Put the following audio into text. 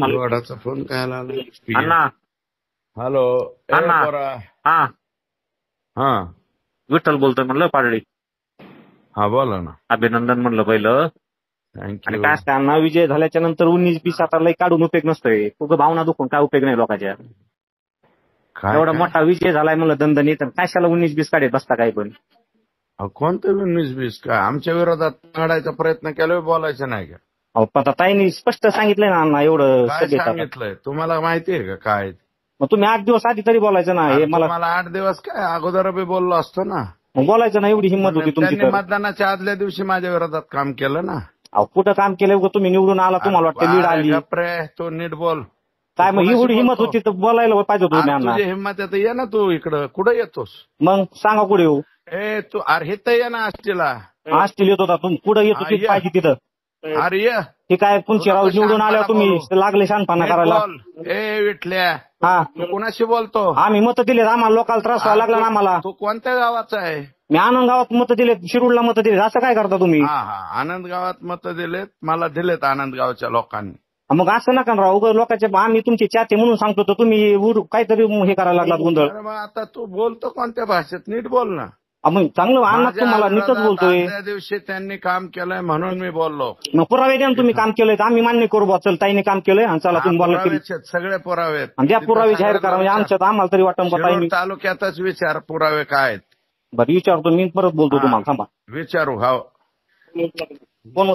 वडाचा phone काय आला अण्णा hello अण्णा. हा हा विठ्ठल बोलतोय म्हणलं पाडळी. हा बोला ना. अभिनंदन म्हणलं पहिलं. आणि थँक्यू. काय असतं अण्णा, विजय झाल्याच्या नंतर 19-20 आता लय काढून उपयोग नसतोय. उगं भावना दुखून काय उपयोग नाही लोकांच्या. एवढा मोठा विजय झालाय म्हणलं दणदणीत, कशाला 19-20 काढत बसता काय पण. कोणतं 19-20 काय आमच्या विरोधात काढायचा प्रयत्न केला, बोलायचं नाही का? अहो पण ताईंनी स्पष्ट सांगितलंय ना अण्णा, एवढं काय सगळे आता. सांगितलंय तुम्हाला माहितीये का काय? मग तुम्ही 8 दिवस आधी तरी बोलायचं ना. हे मला 8 दिवस काय अगोदर बी बोललो असतो ना. मग बोलायचं ना, एवढी हिंमत होती तुमची त्यांनी तर. मतदानाच्या आदल्या दिवशी माझ्या विरोधात काम केलं ना. अहो कुठं काम केलं उगं, तुम्ही निवडून आला तुम्हाला वाटतं लीड आली गप्रे, तू नीट बोल. काय. मग एवढी हिंमत होती तर बोलायला पाहिजे होतं तुम्ही अण्णा. तुझी हिंमत आहे तर ये ना तू इकडं. कुठं येतोस? मग सांगा कुठे येऊ. तू अरे तर ये ना आष्टीला. आष्टील येत होता तुम्ही, कुठं येत होती पाहिजे तिथं. अरे ये. हे काय पुंचीराव निवडून आल्यावर तुम्ही लागले शानपणा करायला. विठल्या हा कुणाशी बोलतो? आम्ही मतं दिलेत, आम्हाला लोकांना त्रास व्हायला लागला ना आम्हाला. तू कोणत्या गावाचा आहे? मी आनंद गावात मतं दिलेत, शिरूरला मतं दिलेत. असं काय करता तुम्ही? आनंद गावात मतं दिलेत, मला दिलेत आनंद गावच्या लोकांनी. मग असं नका राव, उगाच लोकांचे. आम्ही तुमचे चाहते म्हणून सांगतो तर तुम्ही काहीतरी हे करायला लागला गोंधळ. मग आता तू बोलतो कोणत्या भाषेत? नीट बोल ना. मग चांगलं अण्णा, तुम्हाला नीटच बोलतोय. त्या दिवशी त्यांनी काम केलंय म्हणून मी बोललो. मग पुरावे द्या ना, तुम्ही काम केलंय तर आम्ही मान्य करू. चल ताईने काम केलंय आणि चला तुम्ही बोला केली. सगळे पुरावे आहेत. द्या पुरावे जाहीर करा, म्हणजे आमच्यात आम्हाला तरी वाटतं का ताईने. तालुक्यातच विचार पुरावे काय आहेत. बरं विचारतो मी, परत बोलतो तुम्हाला. थांबा विचारू. हा कोण